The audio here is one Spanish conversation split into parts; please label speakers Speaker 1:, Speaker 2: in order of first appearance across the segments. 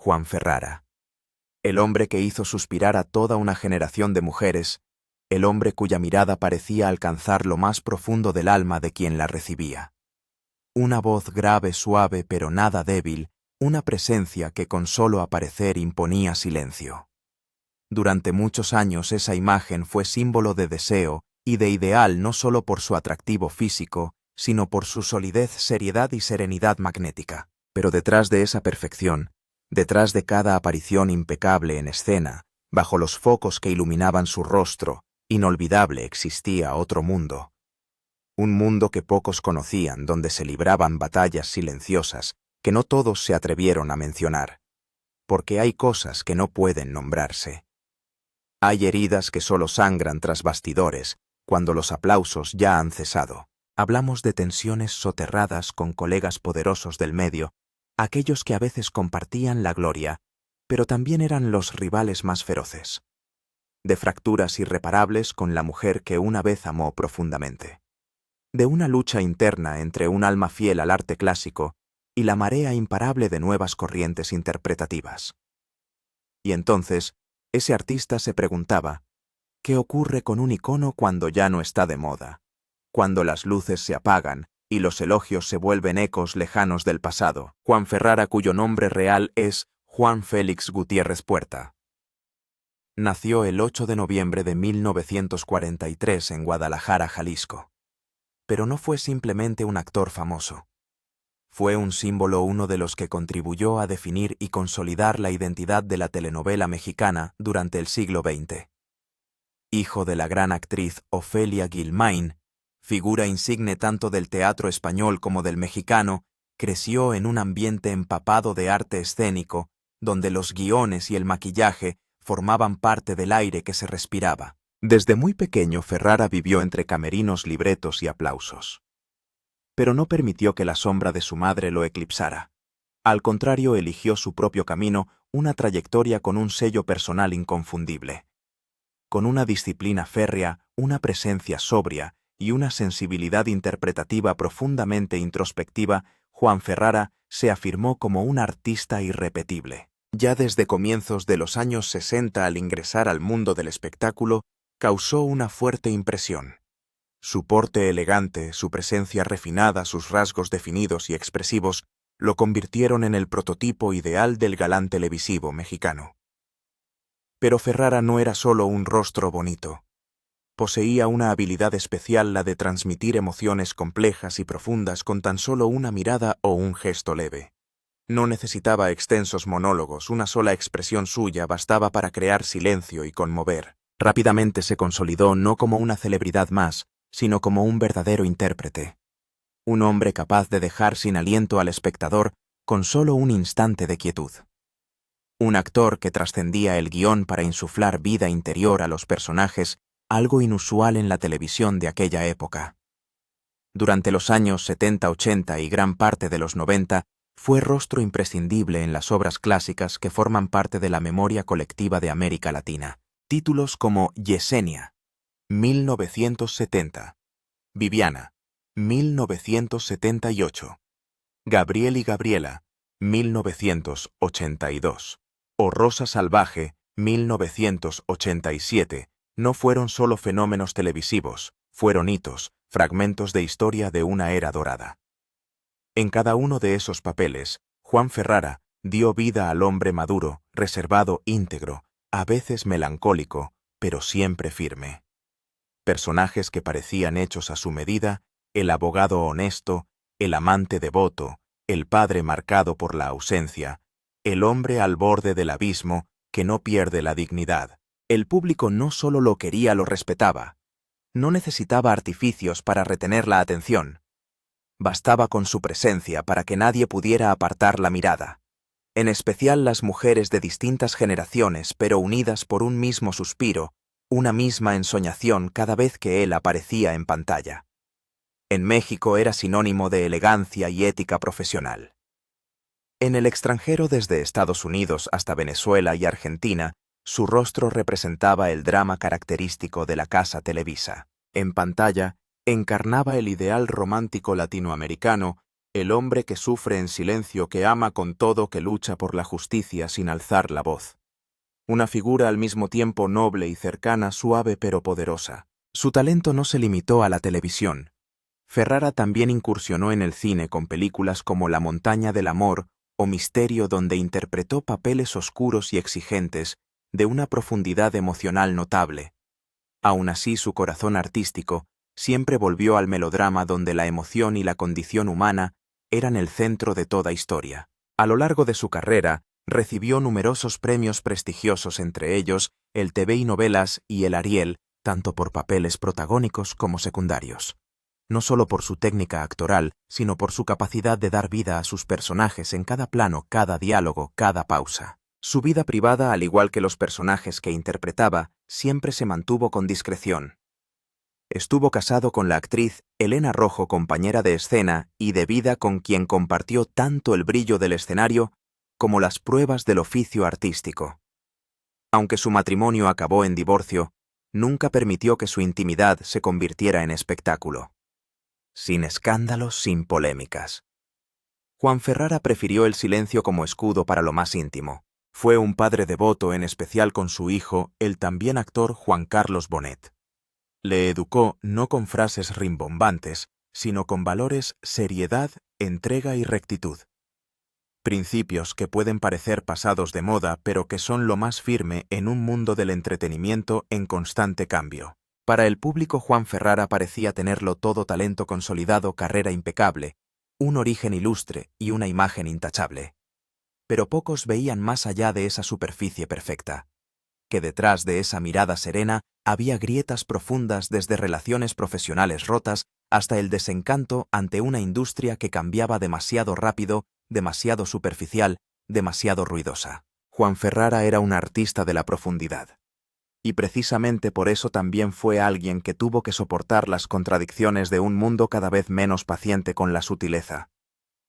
Speaker 1: Juan Ferrara. El hombre que hizo suspirar a toda una generación de mujeres, el hombre cuya mirada parecía alcanzar lo más profundo del alma de quien la recibía. Una voz grave, suave, pero nada débil, una presencia que con solo aparecer imponía silencio. Durante muchos años esa imagen fue símbolo de deseo y de ideal no solo por su atractivo físico, sino por su solidez, seriedad y serenidad magnética. Pero detrás de esa perfección, detrás de cada aparición impecable en escena, bajo los focos que iluminaban su rostro, inolvidable existía otro mundo. Un mundo que pocos conocían, donde se libraban batallas silenciosas que no todos se atrevieron a mencionar, porque hay cosas que no pueden nombrarse. Hay heridas que solo sangran tras bastidores, cuando los aplausos ya han cesado. Hablamos de tensiones soterradas con colegas poderosos del medio, aquellos que a veces compartían la gloria, pero también eran los rivales más feroces. De fracturas irreparables con la mujer que una vez amó profundamente. De una lucha interna entre un alma fiel al arte clásico y la marea imparable de nuevas corrientes interpretativas. Y entonces, ese artista se preguntaba, ¿qué ocurre con un icono cuando ya no está de moda? Cuando las luces se apagan y los elogios se vuelven ecos lejanos del pasado. Juan Ferrara, cuyo nombre real es Juan Félix Gutiérrez Puerta. Nació el 8 de noviembre de 1943 en Guadalajara, Jalisco. Pero no fue simplemente un actor famoso. Fue un símbolo, uno de los que contribuyó a definir y consolidar la identidad de la telenovela mexicana durante el siglo XX. Hijo de la gran actriz Ofelia Guilmain, figura insigne tanto del teatro español como del mexicano, creció en un ambiente empapado de arte escénico, donde los guiones y el maquillaje formaban parte del aire que se respiraba. Desde muy pequeño, Ferrara vivió entre camerinos, libretos y aplausos. Pero no permitió que la sombra de su madre lo eclipsara. Al contrario, eligió su propio camino, una trayectoria con un sello personal inconfundible. Con una disciplina férrea, una presencia sobria y una sensibilidad interpretativa profundamente introspectiva, Juan Ferrara se afirmó como un artista irrepetible. Ya desde comienzos de los años 60, al ingresar al mundo del espectáculo, causó una fuerte impresión. Su porte elegante, su presencia refinada, sus rasgos definidos y expresivos lo convirtieron en el prototipo ideal del galán televisivo mexicano. Pero Ferrara no era solo un rostro bonito. Poseía una habilidad especial, la de transmitir emociones complejas y profundas con tan solo una mirada o un gesto leve. No necesitaba extensos monólogos, una sola expresión suya bastaba para crear silencio y conmover. Rápidamente se consolidó no como una celebridad más, sino como un verdadero intérprete. Un hombre capaz de dejar sin aliento al espectador con solo un instante de quietud. Un actor que trascendía el guión para insuflar vida interior a los personajes, algo inusual en la televisión de aquella época. Durante los años 70-80 y gran parte de los 90, fue rostro imprescindible en las obras clásicas que forman parte de la memoria colectiva de América Latina. Títulos como Yesenia, 1970, Viviana, 1978, Gabriel y Gabriela, 1982, o Rosa Salvaje, 1987, no fueron solo fenómenos televisivos, fueron hitos, fragmentos de historia de una era dorada. En cada uno de esos papeles, Juan Ferrara dio vida al hombre maduro, reservado, íntegro, a veces melancólico, pero siempre firme. Personajes que parecían hechos a su medida, el abogado honesto, el amante devoto, el padre marcado por la ausencia, el hombre al borde del abismo que no pierde la dignidad. El público no solo lo quería, lo respetaba. No necesitaba artificios para retener la atención. Bastaba con su presencia para que nadie pudiera apartar la mirada. En especial las mujeres de distintas generaciones, pero unidas por un mismo suspiro, una misma ensoñación cada vez que él aparecía en pantalla. En México era sinónimo de elegancia y ética profesional. En el extranjero, desde Estados Unidos hasta Venezuela y Argentina, su rostro representaba el drama característico de la casa Televisa. En pantalla, encarnaba el ideal romántico latinoamericano El hombre que sufre en silencio, que ama con todo, que lucha por la justicia sin alzar la voz. Una figura al mismo tiempo noble y cercana, suave pero poderosa. Su talento no se limitó a la televisión. Ferrara también incursionó en el cine con películas como La montaña del amor o Misterio, donde interpretó papeles oscuros y exigentes, de una profundidad emocional notable. Aún así, su corazón artístico siempre volvió al melodrama, donde la emoción y la condición humana eran el centro de toda historia. A lo largo de su carrera, recibió numerosos premios prestigiosos, entre ellos el TV y Novelas y el Ariel, tanto por papeles protagónicos como secundarios. No solo por su técnica actoral, sino por su capacidad de dar vida a sus personajes en cada plano, cada diálogo, cada pausa. Su vida privada, al igual que los personajes que interpretaba, siempre se mantuvo con discreción. Estuvo casado con la actriz Elena Rojo, compañera de escena y de vida con quien compartió tanto el brillo del escenario como las pruebas del oficio artístico. Aunque su matrimonio acabó en divorcio, nunca permitió que su intimidad se convirtiera en espectáculo. Sin escándalos, sin polémicas. Juan Ferrara prefirió el silencio como escudo para lo más íntimo. Fue un padre devoto, en especial con su hijo, el también actor Juan Carlos Bonet. Le educó no con frases rimbombantes, sino con valores, seriedad, entrega y rectitud. Principios que pueden parecer pasados de moda, pero que son lo más firme en un mundo del entretenimiento en constante cambio. Para el público, Juan Ferrara parecía tenerlo todo: talento consolidado, carrera impecable, un origen ilustre y una imagen intachable. Pero pocos veían más allá de esa superficie perfecta. Que detrás de esa mirada serena había grietas profundas, desde relaciones profesionales rotas hasta el desencanto ante una industria que cambiaba demasiado rápido, demasiado superficial, demasiado ruidosa. Juan Ferrara era un artista de la profundidad. Y precisamente por eso también fue alguien que tuvo que soportar las contradicciones de un mundo cada vez menos paciente con la sutileza.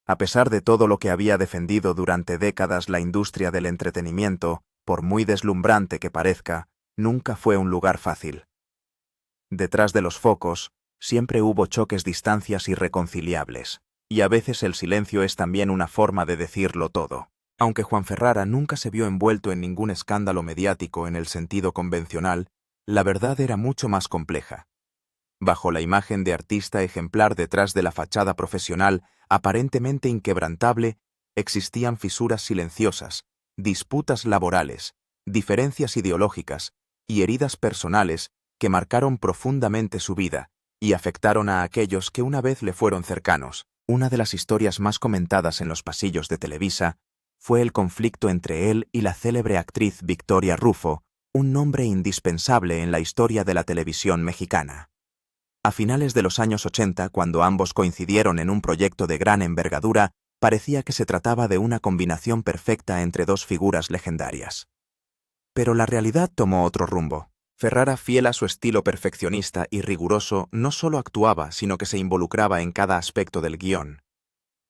Speaker 1: A pesar de todo lo que había defendido durante décadas, la industria del entretenimiento, por muy deslumbrante que parezca, nunca fue un lugar fácil. Detrás de los focos, siempre hubo choques, distancias irreconciliables, y a veces el silencio es también una forma de decirlo todo. Aunque Juan Ferrara nunca se vio envuelto en ningún escándalo mediático en el sentido convencional, la verdad era mucho más compleja. Bajo la imagen de artista ejemplar, detrás de la fachada profesional aparentemente inquebrantable, existían fisuras silenciosas, disputas laborales, diferencias ideológicas y heridas personales que marcaron profundamente su vida y afectaron a aquellos que una vez le fueron cercanos. Una de las historias más comentadas en los pasillos de Televisa fue el conflicto entre él y la célebre actriz Victoria Rufo, un nombre indispensable en la historia de la televisión mexicana. A finales de los años 80, cuando ambos coincidieron en un proyecto de gran envergadura, parecía que se trataba de una combinación perfecta entre dos figuras legendarias. Pero la realidad tomó otro rumbo. Ferrara, fiel a su estilo perfeccionista y riguroso, no solo actuaba, sino que se involucraba en cada aspecto del guión.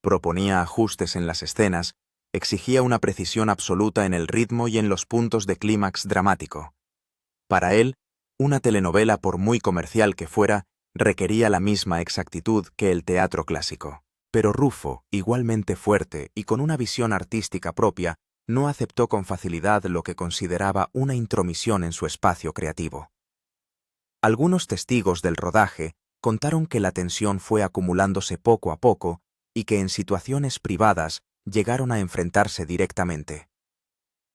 Speaker 1: Proponía ajustes en las escenas, exigía una precisión absoluta en el ritmo y en los puntos de clímax dramático. Para él, una telenovela, por muy comercial que fuera, requería la misma exactitud que el teatro clásico. Pero Rufo, igualmente fuerte y con una visión artística propia, no aceptó con facilidad lo que consideraba una intromisión en su espacio creativo. Algunos testigos del rodaje contaron que la tensión fue acumulándose poco a poco y que en situaciones privadas llegaron a enfrentarse directamente.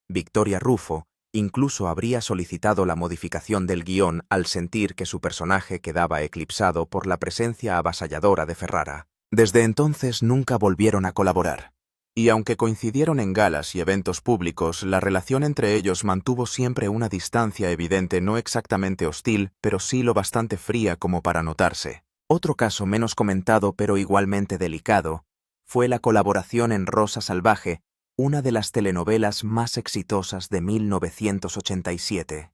Speaker 1: Victoria Rufo incluso habría solicitado la modificación del guión al sentir que su personaje quedaba eclipsado por la presencia avasalladora de Ferrara. Desde entonces nunca volvieron a colaborar. Y aunque coincidieron en galas y eventos públicos, la relación entre ellos mantuvo siempre una distancia evidente, no exactamente hostil, pero sí lo bastante fría como para notarse. Otro caso menos comentado, pero igualmente delicado, fue la colaboración en Rosa Salvaje, una de las telenovelas más exitosas de 1987.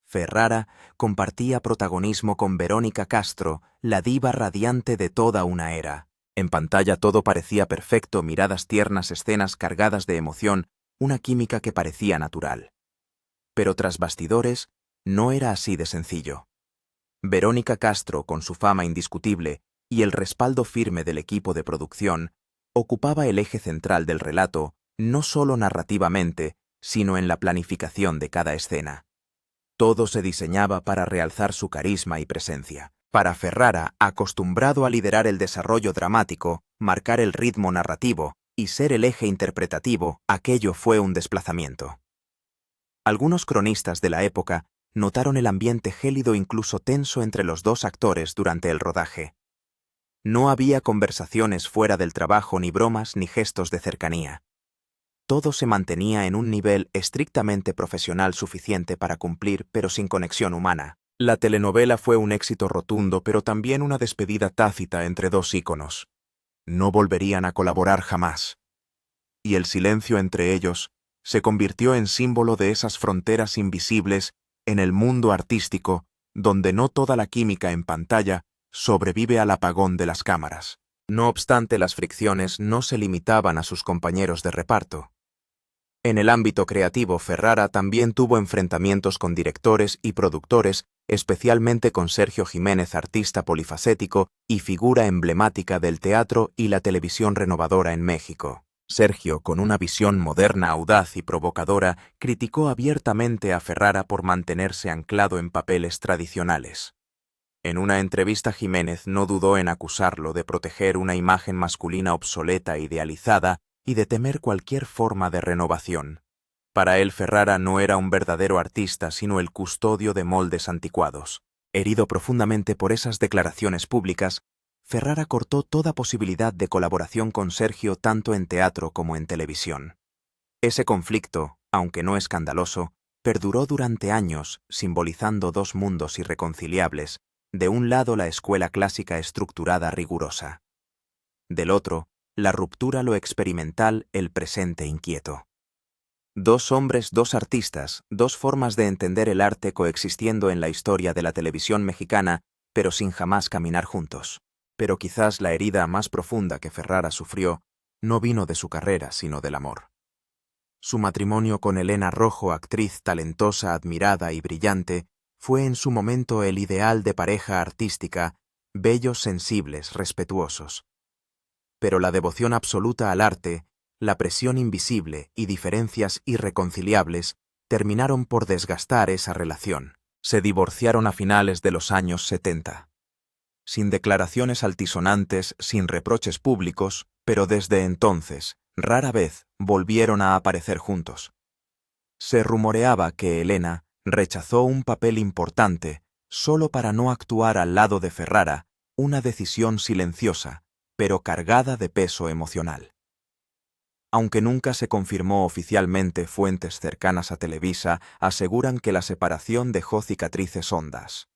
Speaker 1: Ferrara compartía protagonismo con Verónica Castro, la diva radiante de toda una era. En pantalla todo parecía perfecto: miradas tiernas, escenas cargadas de emoción, una química que parecía natural. Pero tras bastidores, no era así de sencillo. Verónica Castro, con su fama indiscutible, y el respaldo firme del equipo de producción, ocupaba el eje central del relato, no solo narrativamente, sino en la planificación de cada escena. Todo se diseñaba para realzar su carisma y presencia. Para Ferrara, acostumbrado a liderar el desarrollo dramático, marcar el ritmo narrativo y ser el eje interpretativo, aquello fue un desplazamiento. Algunos cronistas de la época notaron el ambiente gélido, incluso tenso, entre los dos actores durante el rodaje. No había conversaciones fuera del trabajo, ni bromas, ni gestos de cercanía. Todo se mantenía en un nivel estrictamente profesional suficiente para cumplir, pero sin conexión humana. La telenovela fue un éxito rotundo, pero también una despedida tácita entre dos íconos. No volverían a colaborar jamás. Y el silencio entre ellos se convirtió en símbolo de esas fronteras invisibles en el mundo artístico, donde no toda la química en pantalla sobrevive al apagón de las cámaras. No obstante, las fricciones no se limitaban a sus compañeros de reparto. En el ámbito creativo, Ferrara también tuvo enfrentamientos con directores y productores, especialmente con Sergio Jiménez, artista polifacético y figura emblemática del teatro y la televisión renovadora en México. Sergio, con una visión moderna, audaz y provocadora, criticó abiertamente a Ferrara por mantenerse anclado en papeles tradicionales. En una entrevista, Jiménez no dudó en acusarlo de proteger una imagen masculina obsoleta e idealizada y de temer cualquier forma de renovación. Para él, Ferrara no era un verdadero artista, sino el custodio de moldes anticuados. Herido profundamente por esas declaraciones públicas, Ferrara cortó toda posibilidad de colaboración con Sergio tanto en teatro como en televisión. Ese conflicto, aunque no escandaloso, perduró durante años, simbolizando dos mundos irreconciliables: de un lado la escuela clásica estructurada rigurosa, del otro, la ruptura, lo experimental, el presente inquieto. Dos hombres, dos artistas, dos formas de entender el arte coexistiendo en la historia de la televisión mexicana, pero sin jamás caminar juntos. Pero quizás la herida más profunda que Ferrara sufrió no vino de su carrera, sino del amor. Su matrimonio con Elena Rojo, actriz talentosa, admirada y brillante, fue en su momento el ideal de pareja artística, bellos, sensibles, respetuosos. Pero la devoción absoluta al arte, la presión invisible y diferencias irreconciliables terminaron por desgastar esa relación. Se divorciaron a finales de los años 70. Sin declaraciones altisonantes, sin reproches públicos, pero desde entonces, rara vez, volvieron a aparecer juntos. Se rumoreaba que Elena rechazó un papel importante solo para no actuar al lado de Ferrara, una decisión silenciosa, pero cargada de peso emocional. Aunque nunca se confirmó oficialmente, fuentes cercanas a Televisa aseguran que la separación dejó cicatrices hondas.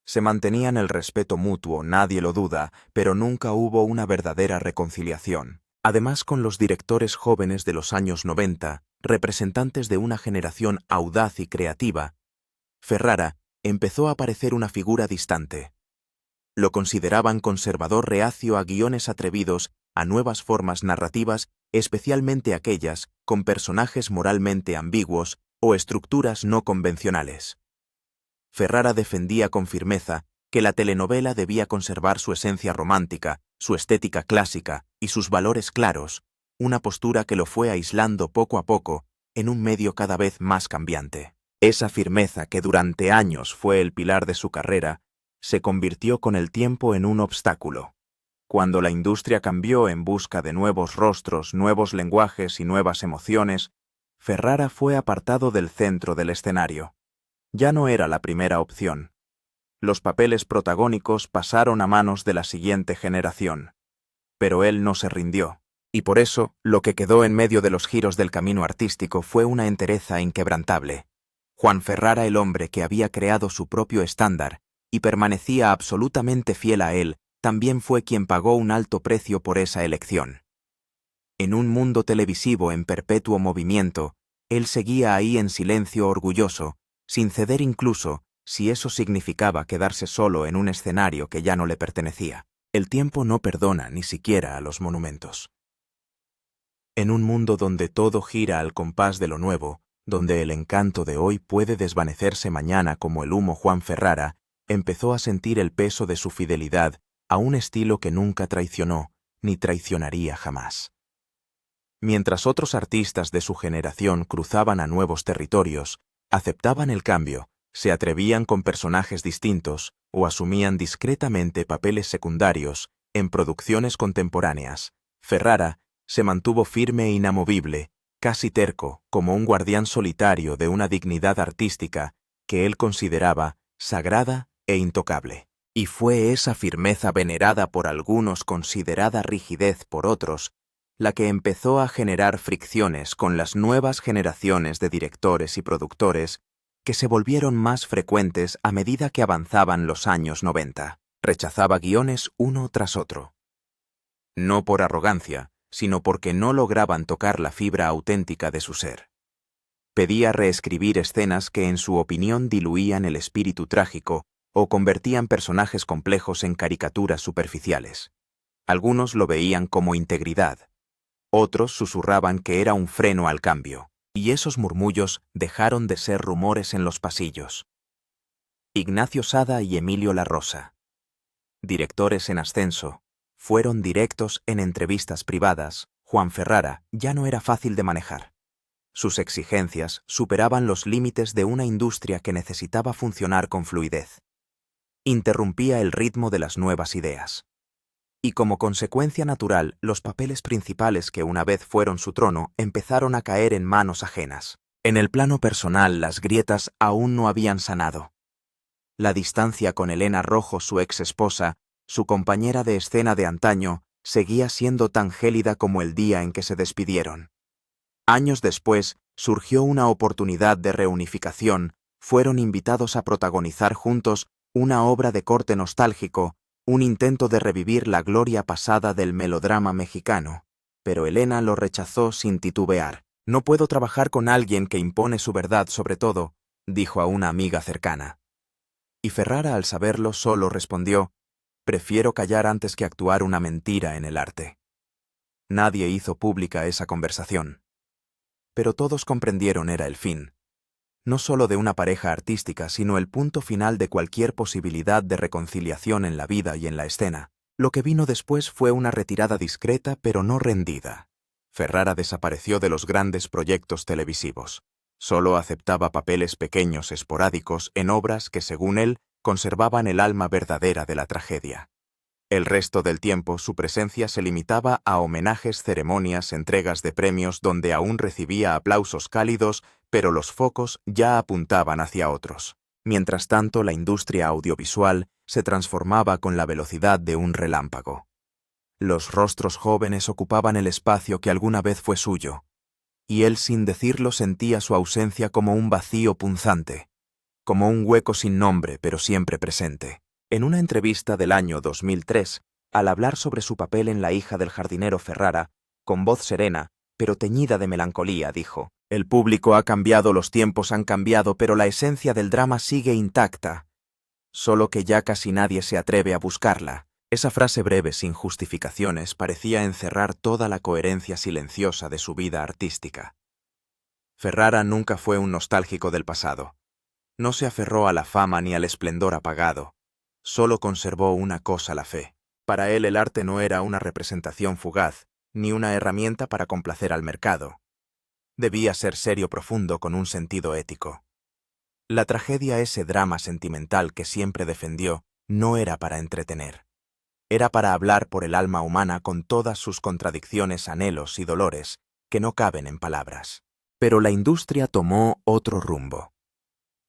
Speaker 1: Se mantenían el respeto mutuo, nadie lo duda, pero nunca hubo una verdadera reconciliación. Además, con los directores jóvenes de los años 90, representantes de una generación audaz y creativa, Ferrara empezó a parecer una figura distante. Lo consideraban conservador, reacio a guiones atrevidos, a nuevas formas narrativas, especialmente aquellas con personajes moralmente ambiguos o estructuras no convencionales. Ferrara defendía con firmeza que la telenovela debía conservar su esencia romántica, su estética clásica y sus valores claros, una postura que lo fue aislando poco a poco en un medio cada vez más cambiante. Esa firmeza, que durante años fue el pilar de su carrera, se convirtió con el tiempo en un obstáculo. Cuando la industria cambió en busca de nuevos rostros, nuevos lenguajes y nuevas emociones, Ferrara fue apartado del centro del escenario. Ya no era la primera opción. Los papeles protagónicos pasaron a manos de la siguiente generación. Pero él no se rindió, y por eso lo que quedó en medio de los giros del camino artístico fue una entereza inquebrantable. Juan Ferrara, el hombre que había creado su propio estándar y permanecía absolutamente fiel a él, también fue quien pagó un alto precio por esa elección. En un mundo televisivo en perpetuo movimiento, él seguía ahí en silencio, orgulloso, sin ceder incluso si eso significaba quedarse solo en un escenario que ya no le pertenecía. El tiempo no perdona ni siquiera a los monumentos. En un mundo donde todo gira al compás de lo nuevo, donde el encanto de hoy puede desvanecerse mañana como el humo, Juan Ferrara empezó a sentir el peso de su fidelidad a un estilo que nunca traicionó ni traicionaría jamás. Mientras otros artistas de su generación cruzaban a nuevos territorios, aceptaban el cambio, se atrevían con personajes distintos o asumían discretamente papeles secundarios en producciones contemporáneas, Ferrara se mantuvo firme e inamovible, casi terco, como un guardián solitario de una dignidad artística que él consideraba sagrada e intocable. Y fue esa firmeza venerada por algunos, considerada rigidez por otros, la que empezó a generar fricciones con las nuevas generaciones de directores y productores que se volvieron más frecuentes a medida que avanzaban los años 90. Rechazaba guiones uno tras otro. No por arrogancia, sino porque no lograban tocar la fibra auténtica de su ser. Pedía reescribir escenas que en su opinión diluían el espíritu trágico o convertían personajes complejos en caricaturas superficiales. Algunos lo veían como integridad. Otros susurraban que era un freno al cambio, y esos murmullos dejaron de ser rumores en los pasillos. Ignacio Sada y Emilio La Rosa, directores en ascenso, fueron directos en entrevistas privadas. Juan Ferrara ya no era fácil de manejar. Sus exigencias superaban los límites de una industria que necesitaba funcionar con fluidez. Interrumpía el ritmo de las nuevas ideas. Y como consecuencia natural, los papeles principales que una vez fueron su trono empezaron a caer en manos ajenas. En el plano personal, las grietas aún no habían sanado. La distancia con Elena Rojo, su ex esposa, su compañera de escena de antaño, seguía siendo tan gélida como el día en que se despidieron. Años después, surgió una oportunidad de reunificación, fueron invitados a protagonizar juntos una obra de corte nostálgico, un intento de revivir la gloria pasada del melodrama mexicano, pero Elena lo rechazó sin titubear. «No puedo trabajar con alguien que impone su verdad sobre todo», dijo a una amiga cercana. Y Ferrara, al saberlo, solo respondió: «Prefiero callar antes que actuar una mentira en el arte». Nadie hizo pública esa conversación. Pero todos comprendieron era el fin, no solo de una pareja artística, sino el punto final de cualquier posibilidad de reconciliación en la vida y en la escena. Lo que vino después fue una retirada discreta pero no rendida. Ferrara desapareció de los grandes proyectos televisivos. Solo aceptaba papeles pequeños esporádicos en obras que, según él, conservaban el alma verdadera de la tragedia. El resto del tiempo su presencia se limitaba a homenajes, ceremonias, entregas de premios donde aún recibía aplausos cálidos, pero los focos ya apuntaban hacia otros. Mientras tanto, la industria audiovisual se transformaba con la velocidad de un relámpago. Los rostros jóvenes ocupaban el espacio que alguna vez fue suyo, y él sin decirlo sentía su ausencia como un vacío punzante, como un hueco sin nombre pero siempre presente. En una entrevista del año 2003, al hablar sobre su papel en La hija del jardinero Ferrara, con voz serena, pero teñida de melancolía, dijo: «El público ha cambiado, los tiempos han cambiado, pero la esencia del drama sigue intacta, solo que ya casi nadie se atreve a buscarla». Esa frase breve, sin justificaciones, parecía encerrar toda la coherencia silenciosa de su vida artística. Ferrara nunca fue un nostálgico del pasado. No se aferró a la fama ni al esplendor apagado. Solo conservó una cosa: la fe. Para él el arte no era una representación fugaz, ni una herramienta para complacer al mercado. Debía ser serio, profundo, con un sentido ético. La tragedia, ese drama sentimental que siempre defendió, no era para entretener. Era para hablar por el alma humana con todas sus contradicciones, anhelos y dolores, que no caben en palabras. Pero la industria tomó otro rumbo.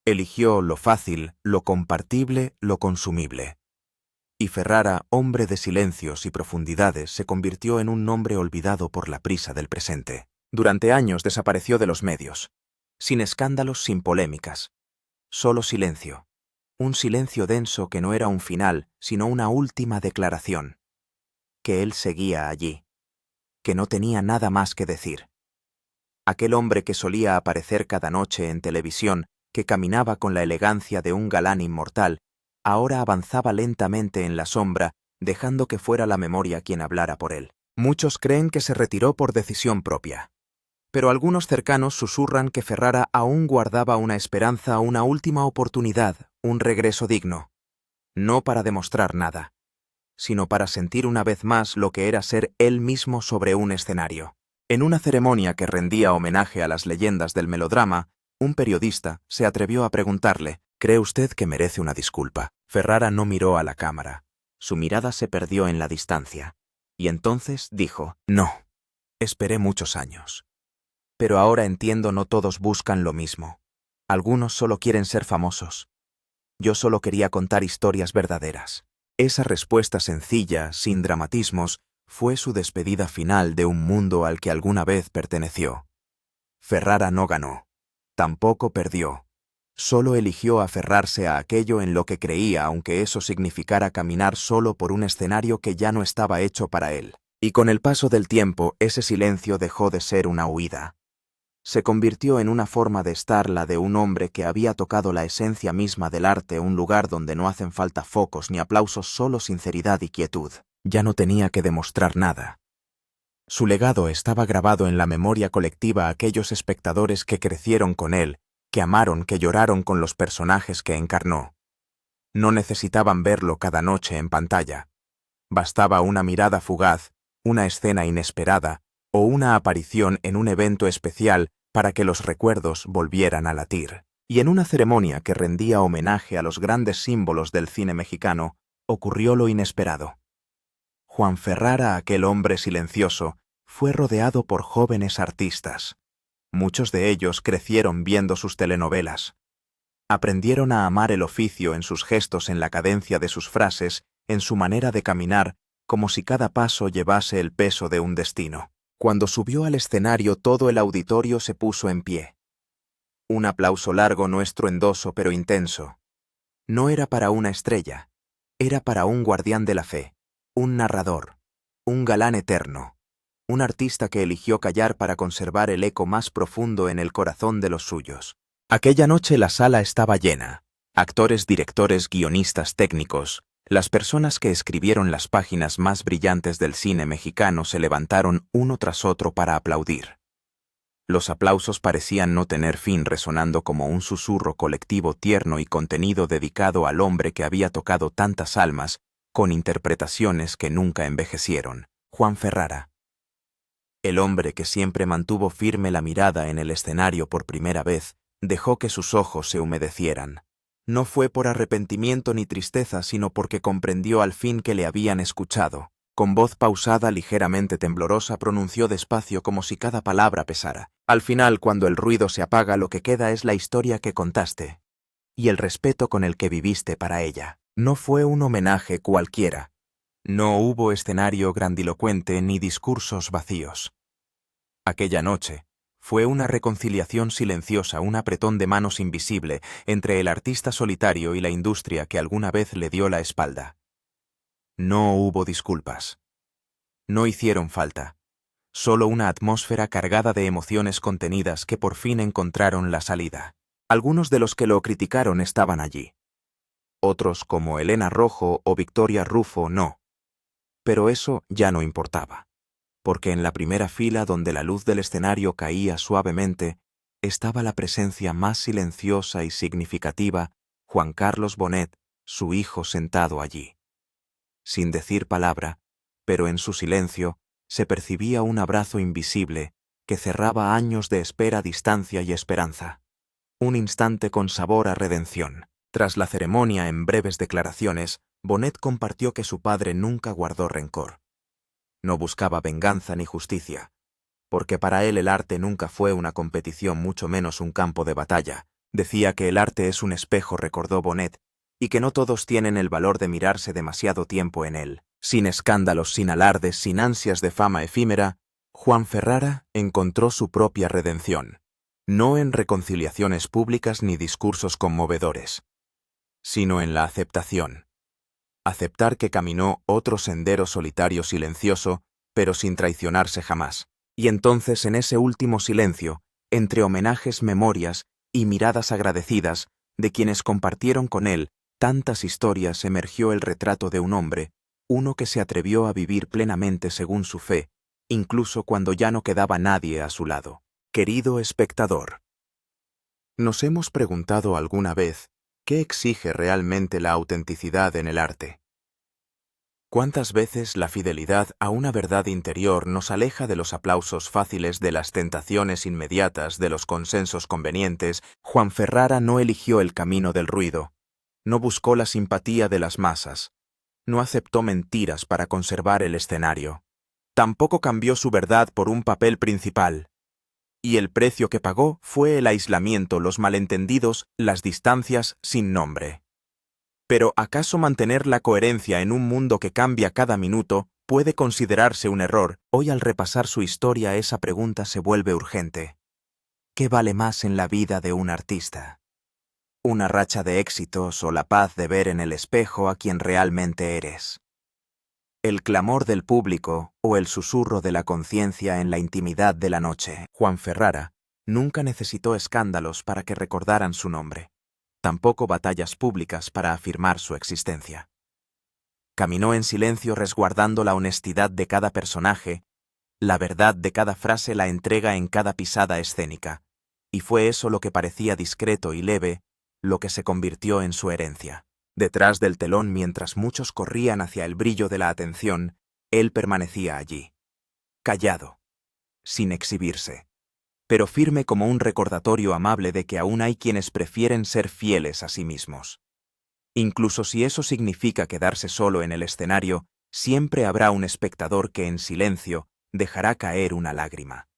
Speaker 1: Eligió lo fácil, lo compartible, lo consumible. Y Ferrara, hombre de silencios y profundidades, se convirtió en un nombre olvidado por la prisa del presente. Durante años desapareció de los medios, sin escándalos, sin polémicas. Solo silencio. Un silencio denso que no era un final, sino una última declaración. Que él seguía allí. Que no tenía nada más que decir. Aquel hombre que solía aparecer cada noche en televisión, que caminaba con la elegancia de un galán inmortal, ahora avanzaba lentamente en la sombra, dejando que fuera la memoria quien hablara por él. Muchos creen que se retiró por decisión propia. Pero algunos cercanos susurran que Ferrara aún guardaba una esperanza, una última oportunidad, un regreso digno. No para demostrar nada, sino para sentir una vez más lo que era ser él mismo sobre un escenario. En una ceremonia que rendía homenaje a las leyendas del melodrama, un periodista se atrevió a preguntarle: ¿cree usted que merece una disculpa? Ferrara no miró a la cámara. Su mirada se perdió en la distancia. Y entonces dijo: no, esperé muchos años. Pero ahora entiendo, no todos buscan lo mismo. Algunos solo quieren ser famosos. Yo solo quería contar historias verdaderas. Esa respuesta sencilla, sin dramatismos, fue su despedida final de un mundo al que alguna vez perteneció. Ferrara no ganó. Tampoco perdió. Solo eligió aferrarse a aquello en lo que creía, aunque eso significara caminar solo por un escenario que ya no estaba hecho para él. Y con el paso del tiempo, ese silencio dejó de ser una huida. Se convirtió en una forma de estar, la de un hombre que había tocado la esencia misma del arte, un lugar donde no hacen falta focos ni aplausos, solo sinceridad y quietud. Ya no tenía que demostrar nada. Su legado estaba grabado en la memoria colectiva, aquellos espectadores que crecieron con él, que amaron, que lloraron con los personajes que encarnó. No necesitaban verlo cada noche en pantalla. Bastaba una mirada fugaz, una escena inesperada o una aparición en un evento especial para que los recuerdos volvieran a latir. Y en una ceremonia que rendía homenaje a los grandes símbolos del cine mexicano, ocurrió lo inesperado. Juan Ferrara, aquel hombre silencioso, fue rodeado por jóvenes artistas. Muchos de ellos crecieron viendo sus telenovelas. Aprendieron a amar el oficio en sus gestos, en la cadencia de sus frases, en su manera de caminar, como si cada paso llevase el peso de un destino. Cuando subió al escenario, todo el auditorio se puso en pie. Un aplauso largo, no estruendoso pero intenso. No era para una estrella, era para un guardián de la fe, un narrador, un galán eterno, un artista que eligió callar para conservar el eco más profundo en el corazón de los suyos. Aquella noche la sala estaba llena. Actores, directores, guionistas, técnicos, las personas que escribieron las páginas más brillantes del cine mexicano se levantaron uno tras otro para aplaudir. Los aplausos parecían no tener fin, resonando como un susurro colectivo tierno y contenido dedicado al hombre que había tocado tantas almas, con interpretaciones que nunca envejecieron: Juan Ferrara. El hombre que siempre mantuvo firme la mirada en el escenario por primera vez, dejó que sus ojos se humedecieran. No fue por arrepentimiento ni tristeza, sino porque comprendió al fin que le habían escuchado. Con voz pausada, ligeramente temblorosa, pronunció despacio, como si cada palabra pesara: al final, cuando el ruido se apaga, lo que queda es la historia que contaste y el respeto con el que viviste para ella. No fue un homenaje cualquiera. No hubo escenario grandilocuente ni discursos vacíos. Aquella noche fue una reconciliación silenciosa, un apretón de manos invisible entre el artista solitario y la industria que alguna vez le dio la espalda. No hubo disculpas. No hicieron falta. Solo una atmósfera cargada de emociones contenidas que por fin encontraron la salida. Algunos de los que lo criticaron estaban allí. Otros, como Elena Rojo o Victoria Rufo, no. Pero eso ya no importaba, porque en la primera fila, donde la luz del escenario caía suavemente, estaba la presencia más silenciosa y significativa: Juan Carlos Bonet, su hijo, sentado allí. Sin decir palabra, pero en su silencio, se percibía un abrazo invisible que cerraba años de espera, distancia y esperanza. Un instante con sabor a redención. Tras la ceremonia, en breves declaraciones, Bonet compartió que su padre nunca guardó rencor. No buscaba venganza ni justicia, porque para él el arte nunca fue una competición, mucho menos un campo de batalla. Decía que el arte es un espejo, recordó Bonet, y que no todos tienen el valor de mirarse demasiado tiempo en él. Sin escándalos, sin alardes, sin ansias de fama efímera, Juan Ferrara encontró su propia redención, no en reconciliaciones públicas ni discursos conmovedores, sino en la aceptación. Aceptar que caminó otro sendero solitario, silencioso, pero sin traicionarse jamás. Y entonces, en ese último silencio, entre homenajes, memorias y miradas agradecidas de quienes compartieron con él tantas historias, emergió el retrato de un hombre, uno que se atrevió a vivir plenamente según su fe, incluso cuando ya no quedaba nadie a su lado. Querido espectador, ¿nos hemos preguntado alguna vez qué exige realmente la autenticidad en el arte? ¿Cuántas veces la fidelidad a una verdad interior nos aleja de los aplausos fáciles, de las tentaciones inmediatas, de los consensos convenientes? Juan Ferrara no eligió el camino del ruido, no buscó la simpatía de las masas, no aceptó mentiras para conservar el escenario, tampoco cambió su verdad por un papel principal. Y el precio que pagó fue el aislamiento, los malentendidos, las distancias sin nombre. Pero ¿acaso mantener la coherencia en un mundo que cambia cada minuto puede considerarse un error? Hoy, al repasar su historia, esa pregunta se vuelve urgente. ¿Qué vale más en la vida de un artista? ¿Una racha de éxitos o la paz de ver en el espejo a quien realmente eres? ¿El clamor del público o el susurro de la conciencia en la intimidad de la noche? Juan Ferrara nunca necesitó escándalos para que recordaran su nombre. Tampoco batallas públicas para afirmar su existencia. Caminó en silencio resguardando la honestidad de cada personaje, la verdad de cada frase, la entrega en cada pisada escénica. Y fue eso lo que parecía discreto y leve, lo que se convirtió en su herencia. Detrás del telón, mientras muchos corrían hacia el brillo de la atención, él permanecía allí, callado, sin exhibirse, pero firme como un recordatorio amable de que aún hay quienes prefieren ser fieles a sí mismos. Incluso si eso significa quedarse solo en el escenario, siempre habrá un espectador que en silencio dejará caer una lágrima.